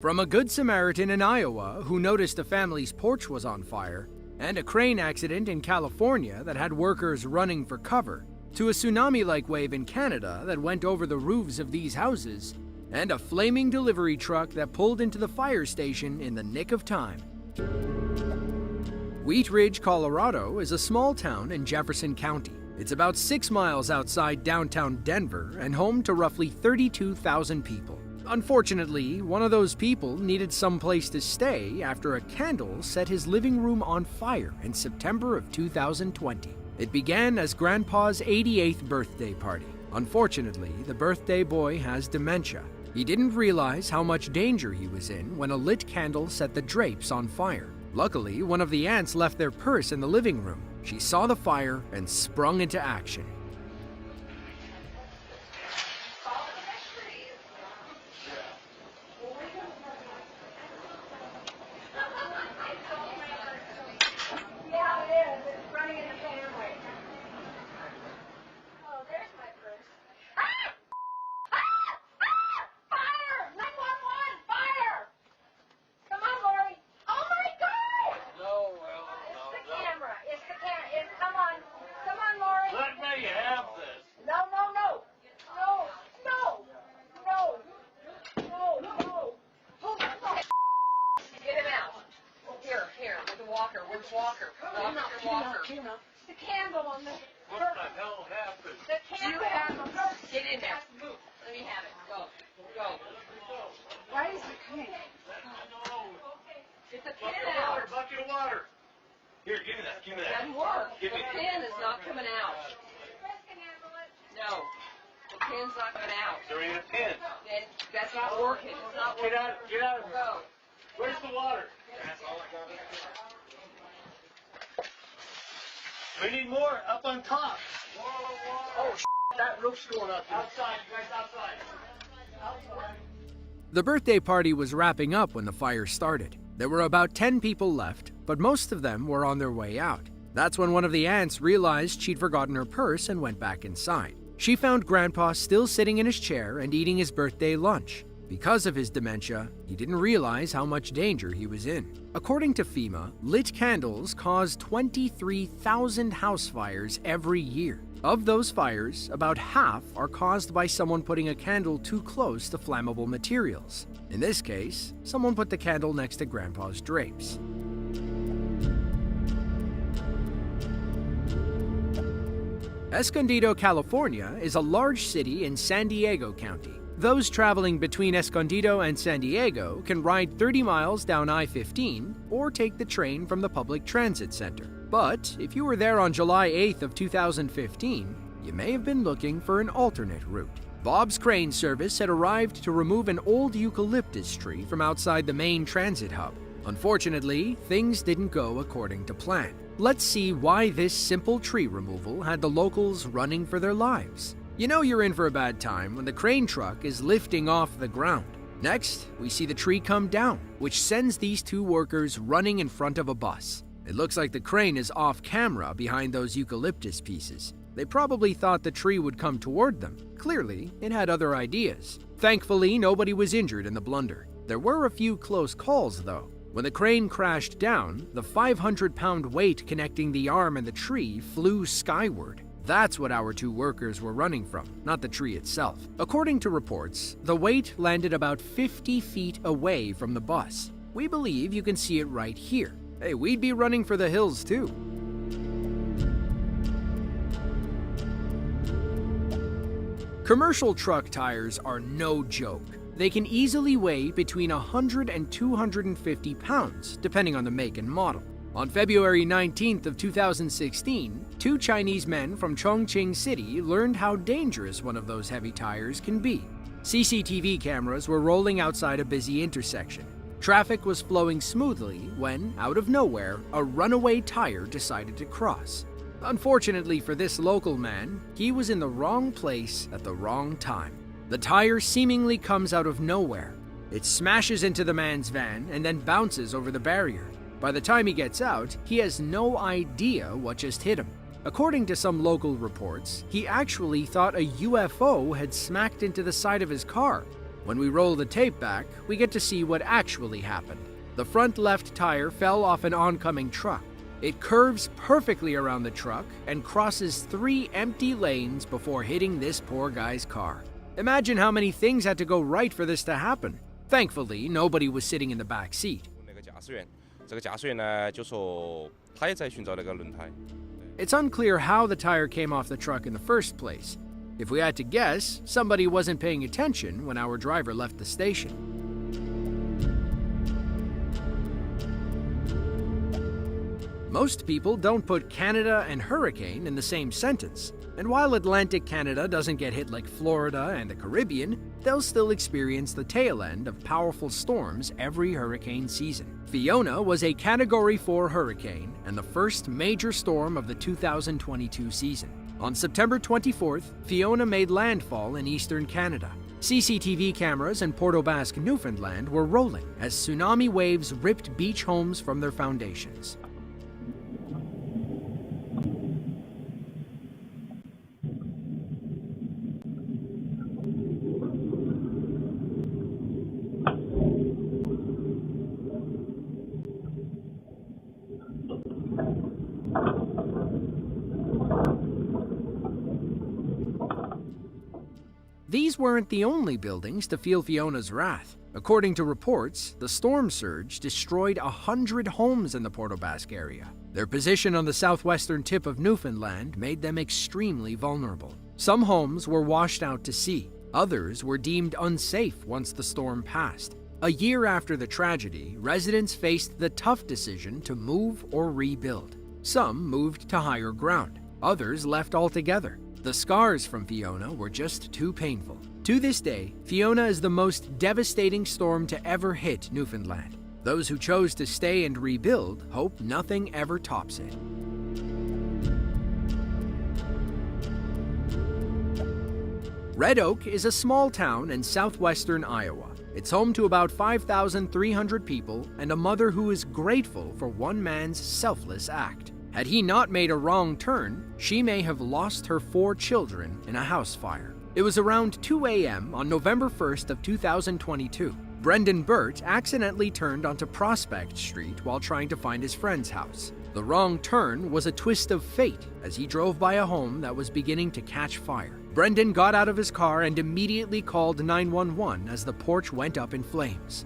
From a Good Samaritan in Iowa who noticed a family's porch was on fire, and a crane accident in California that had workers running for cover, to a tsunami-like wave in Canada that went over the roofs of these houses, and a flaming delivery truck that pulled into the fire station in the nick of time. Wheat Ridge, Colorado is a small town in Jefferson County. It's about 6 miles outside downtown Denver and home to roughly 32,000 people. Unfortunately, one of those people needed some place to stay after a candle set his living room on fire in September of 2020. It began as Grandpa's 88th birthday party. Unfortunately, the birthday boy has dementia. He didn't realize how much danger he was in when a lit candle set the drapes on fire. Luckily, one of the aunts left their purse in the living room. She saw the fire and sprung into action. Walker. The candle on the... What the hell happened? The candle. You have a... Get in there. Let me have it. Go. Why is the pin? Get the pin out. Bucket of water. Here, give me that. Doesn't work. The pin is not coming out. No. The pin's not coming out. There ain't a pin. Then that's not working. It's not working. Get out of here. Go. Where's the water? That's all I got. We need more up on top. Oh, that roof's going up. Outside, you guys outside. The birthday party was wrapping up when the fire started. There were about 10 people left, but most of them were on their way out. That's when one of the aunts realized she'd forgotten her purse and went back inside. She found Grandpa still sitting in his chair and eating his birthday lunch. Because of his dementia, he didn't realize how much danger he was in. According to FEMA, lit candles cause 23,000 house fires every year. Of those fires, about half are caused by someone putting a candle too close to flammable materials. In this case, someone put the candle next to Grandpa's drapes. Escondido, California is a large city in San Diego County. Those traveling between Escondido and San Diego can ride 30 miles down I-15 or take the train from the public transit center. But if you were there on July 8th of 2015, you may have been looking for an alternate route. Bob's Crane Service had arrived to remove an old eucalyptus tree from outside the main transit hub. Unfortunately, things didn't go according to plan. Let's see why this simple tree removal had the locals running for their lives. You know you're in for a bad time when the crane truck is lifting off the ground. Next, we see the tree come down, which sends these two workers running in front of a bus. It looks like the crane is off camera behind those eucalyptus pieces. They probably thought the tree would come toward them. Clearly, it had other ideas. Thankfully, nobody was injured in the blunder. There were a few close calls, though. When the crane crashed down, the 500-pound weight connecting the arm and the tree flew skyward. That's what our two workers were running from, not the tree itself. According to reports, the weight landed about 50 feet away from the bus. We believe you can see it right here. Hey, we'd be running for the hills too. Commercial truck tires are no joke. They can easily weigh between 100 and 250 pounds, depending on the make and model. On February 19th of 2016, two Chinese men from Chongqing City learned how dangerous one of those heavy tires can be. CCTV cameras were rolling outside a busy intersection. Traffic was flowing smoothly when, out of nowhere, a runaway tire decided to cross. Unfortunately for this local man, he was in the wrong place at the wrong time. The tire seemingly comes out of nowhere. It smashes into the man's van and then bounces over the barrier. By the time he gets out, he has no idea what just hit him. According to some local reports, he actually thought a UFO had smacked into the side of his car. When we roll the tape back, we get to see what actually happened. The front left tire fell off an oncoming truck. It curves perfectly around the truck and crosses 3 empty lanes before hitting this poor guy's car. Imagine how many things had to go right for this to happen. Thankfully, nobody was sitting in the back seat. It's unclear how the tire came off the truck in the first place. If we had to guess, somebody wasn't paying attention when our driver left the station. Most people don't put Canada and hurricane in the same sentence. And while Atlantic Canada doesn't get hit like Florida and the Caribbean, they'll still experience the tail end of powerful storms every hurricane season. Fiona was a Category 4 hurricane and the first major storm of the 2022 season. On September 24th, Fiona made landfall in eastern Canada. CCTV cameras in Port aux Basques, Newfoundland were rolling as tsunami waves ripped beach homes from their foundations. These weren't the only buildings to feel Fiona's wrath. According to reports, the storm surge destroyed 100 homes in the Port aux Basques area. Their position on the southwestern tip of Newfoundland made them extremely vulnerable. Some homes were washed out to sea. Others were deemed unsafe once the storm passed. A year after the tragedy, residents faced the tough decision to move or rebuild. Some moved to higher ground. Others left altogether. The scars from Fiona were just too painful. To this day, Fiona is the most devastating storm to ever hit Newfoundland. Those who chose to stay and rebuild hope nothing ever tops it. Red Oak is a small town in southwestern Iowa. It's home to about 5,300 people and a mother who is grateful for one man's selfless act. Had he not made a wrong turn, she may have lost her 4 children in a house fire. It was around 2 a.m. on November 1st of 2022. Brendan Burt accidentally turned onto Prospect Street while trying to find his friend's house. The wrong turn was a twist of fate as he drove by a home that was beginning to catch fire. Brendan got out of his car and immediately called 911 as the porch went up in flames.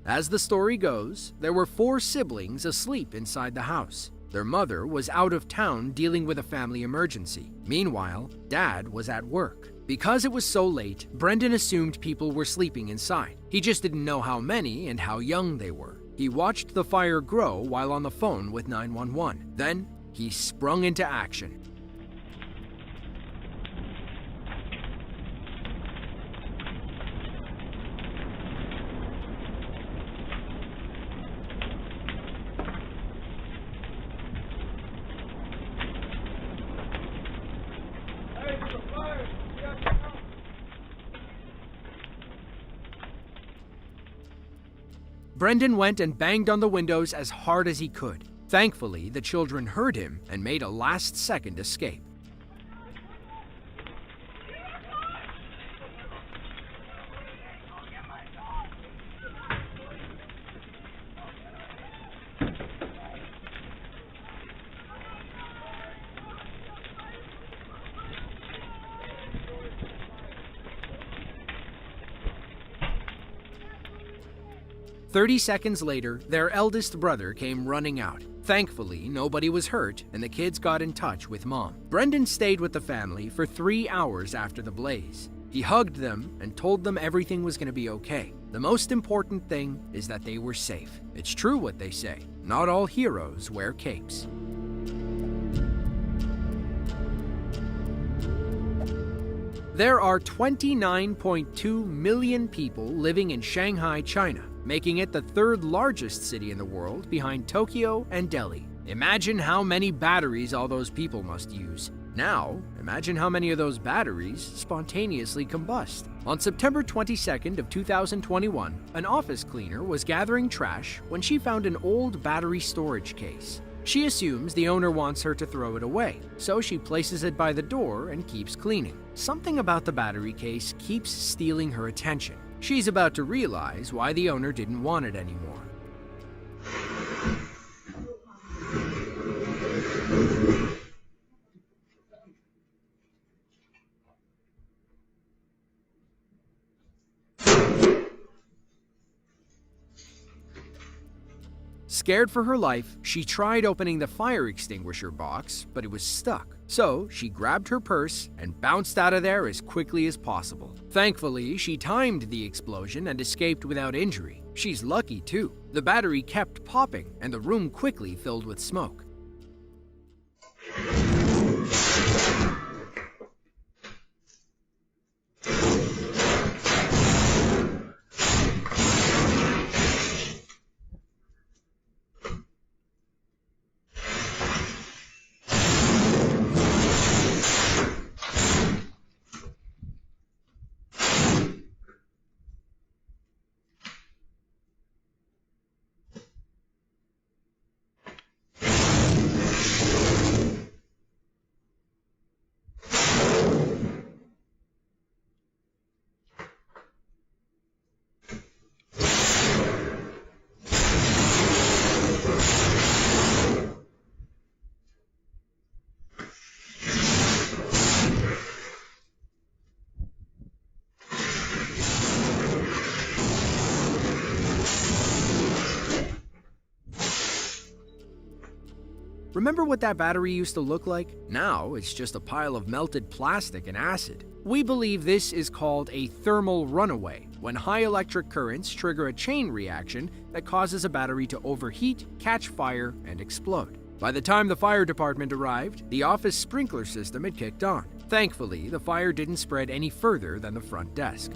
As the story goes, there were 4 siblings asleep inside the house. Their mother was out of town dealing with a family emergency. Meanwhile, Dad was at work. Because it was so late, Brendan assumed people were sleeping inside. He just didn't know how many and how young they were. He watched the fire grow while on the phone with 911. Then, he sprung into action. Brendan went and banged on the windows as hard as he could. Thankfully, the children heard him and made a last-second escape. "30 seconds later, their eldest brother came running out. Thankfully, nobody was hurt, and the kids got in touch with Mom. Brendan stayed with the family for 3 hours after the blaze. He hugged them and told them everything was going to be okay. The most important thing is that they were safe. It's true what they say. Not all heroes wear capes. There are 29.2 million people living in Shanghai, China, making it the 3rd largest city in the world behind Tokyo and Delhi. Imagine how many batteries all those people must use. Now, imagine how many of those batteries spontaneously combust. On September 22nd of 2021, an office cleaner was gathering trash when she found an old battery storage case. She assumes the owner wants her to throw it away, so she places it by the door and keeps cleaning. Something about the battery case keeps stealing her attention. She's about to realize why the owner didn't want it anymore. Scared for her life, she tried opening the fire extinguisher box, but it was stuck. So she grabbed her purse and bounced out of there as quickly as possible. Thankfully, she timed the explosion and escaped without injury. She's lucky too. The battery kept popping and the room quickly filled with smoke. Remember what that battery used to look like? Now it's just a pile of melted plastic and acid. We believe this is called a thermal runaway, when high electric currents trigger a chain reaction that causes a battery to overheat, catch fire, and explode. By the time the fire department arrived, the office sprinkler system had kicked on. Thankfully, the fire didn't spread any further than the front desk.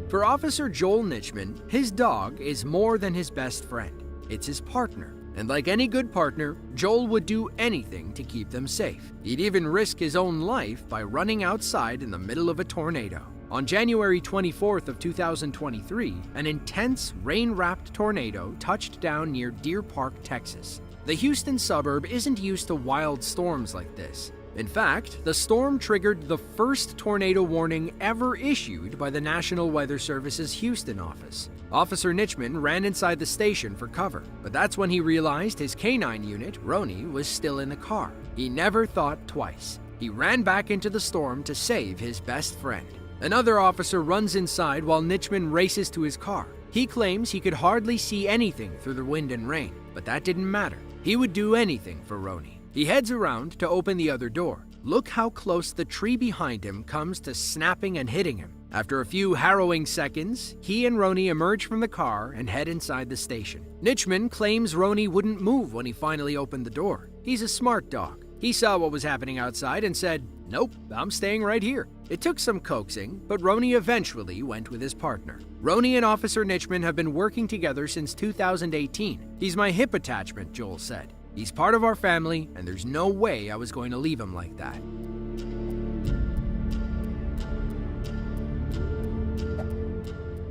For Officer Joel Nitschmann, his dog is more than his best friend. It's his partner. And like any good partner, Joel would do anything to keep them safe. He'd even risk his own life by running outside in the middle of a tornado. On January 24th of 2023, an intense, rain-wrapped tornado touched down near Deer Park, Texas. The Houston suburb isn't used to wild storms like this. In fact, the storm triggered the first tornado warning ever issued by the National Weather Service's Houston office. Officer Nitschmann ran inside the station for cover, but that's when he realized his canine unit, Roni, was still in the car. He never thought twice. He ran back into the storm to save his best friend. Another officer runs inside while Nitschmann races to his car. He claims he could hardly see anything through the wind and rain, but that didn't matter. He would do anything for Roni. He heads around to open the other door. Look how close the tree behind him comes to snapping and hitting him. After a few harrowing seconds, he and Roni emerge from the car and head inside the station. Nitschmann claims Roni wouldn't move when he finally opened the door. He's a smart dog. He saw what was happening outside and said, "Nope, I'm staying right here." It took some coaxing, but Roni eventually went with his partner. Roni and Officer Nitschmann have been working together since 2018. He's my hip attachment, Joel said. He's part of our family, and there's no way I was going to leave him like that.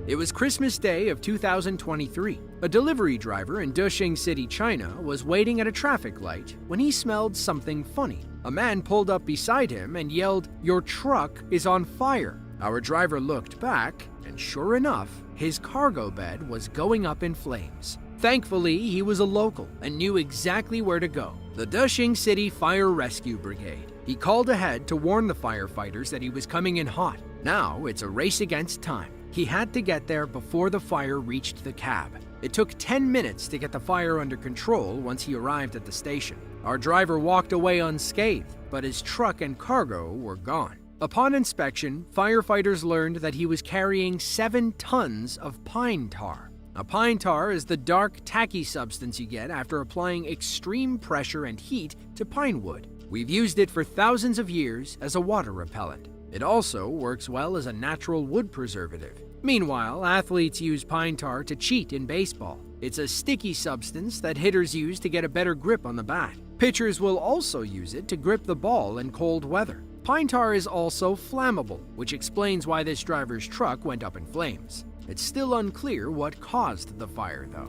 It was Christmas Day of 2023. A delivery driver in Dushing City, China, was waiting at a traffic light when he smelled something funny. A man pulled up beside him and yelled, "Your truck is on fire." Our driver looked back, and sure enough, his cargo bed was going up in flames. Thankfully, he was a local and knew exactly where to go. The Dushing City Fire Rescue Brigade. He called ahead to warn the firefighters that he was coming in hot. Now it's a race against time. He had to get there before the fire reached the cab. It took 10 minutes to get the fire under control once he arrived at the station. Our driver walked away unscathed, but his truck and cargo were gone. Upon inspection, firefighters learned that he was carrying 7 tons of pine tar. Now, pine tar is the dark, tacky substance you get after applying extreme pressure and heat to pine wood. We've used it for thousands of years as a water repellent. It also works well as a natural wood preservative. Meanwhile, athletes use pine tar to cheat in baseball. It's a sticky substance that hitters use to get a better grip on the bat. Pitchers will also use it to grip the ball in cold weather. Pine tar is also flammable, which explains why this driver's truck went up in flames. It's still unclear what caused the fire, though.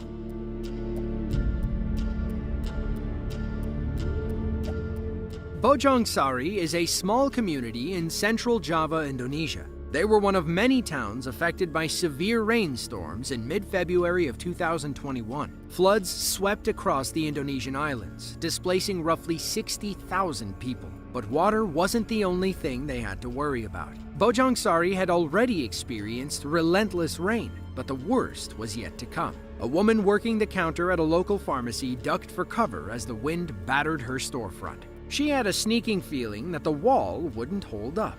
Bojong Sari is a small community in central Java, Indonesia. They were one of many towns affected by severe rainstorms in mid-February of 2021. Floods swept across the Indonesian islands, displacing roughly 60,000 people. But water wasn't the only thing they had to worry about. Bojong Sari had already experienced relentless rain, but the worst was yet to come. A woman working the counter at a local pharmacy ducked for cover as the wind battered her storefront. She had a sneaking feeling that the wall wouldn't hold up.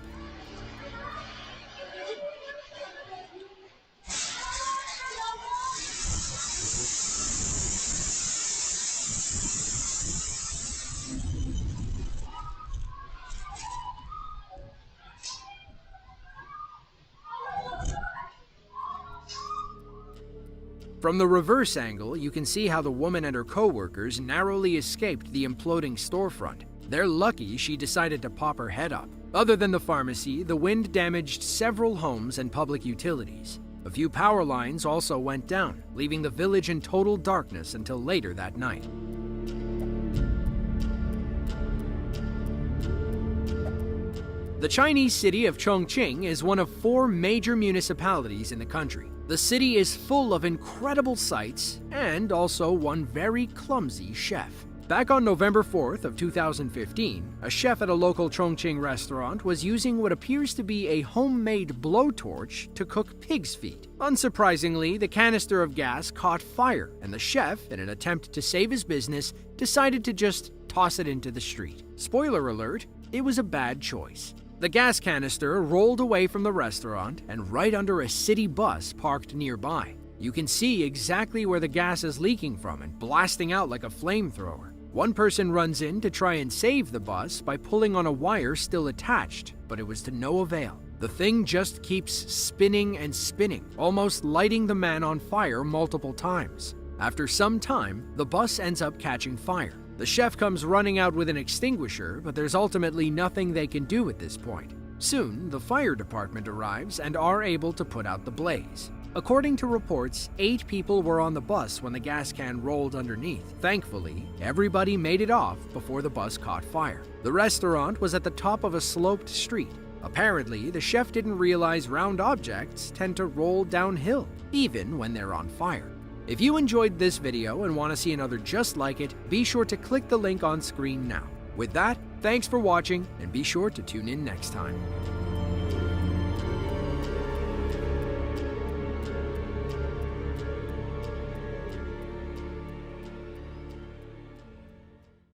From the reverse angle, you can see how the woman and her co-workers narrowly escaped the imploding storefront. They're lucky she decided to pop her head up. Other than the pharmacy, the wind damaged several homes and public utilities. A few power lines also went down, leaving the village in total darkness until later that night. The Chinese city of Chongqing is one of 4 major municipalities in the country. The city is full of incredible sights and also one very clumsy chef. Back on November 4th of 2015, a chef at a local Chongqing restaurant was using what appears to be a homemade blowtorch to cook pig's feet. Unsurprisingly, the canister of gas caught fire, and the chef, in an attempt to save his business, decided to just toss it into the street. Spoiler alert, it was a bad choice. The gas canister rolled away from the restaurant and right under a city bus parked nearby. You can see exactly where the gas is leaking from and blasting out like a flamethrower. One person runs in to try and save the bus by pulling on a wire still attached, but it was to no avail. The thing just keeps spinning and spinning, almost lighting the man on fire multiple times. After some time, the bus ends up catching fire. The chef comes running out with an extinguisher, but there's ultimately nothing they can do at this point. Soon, the fire department arrives and are able to put out the blaze. According to reports, 8 people were on the bus when the gas can rolled underneath. Thankfully, everybody made it off before the bus caught fire. The restaurant was at the top of a sloped street. Apparently, the chef didn't realize round objects tend to roll downhill, even when they're on fire. If you enjoyed this video and want to see another just like it, be sure to click the link on screen now. With that, thanks for watching, and be sure to tune in next time.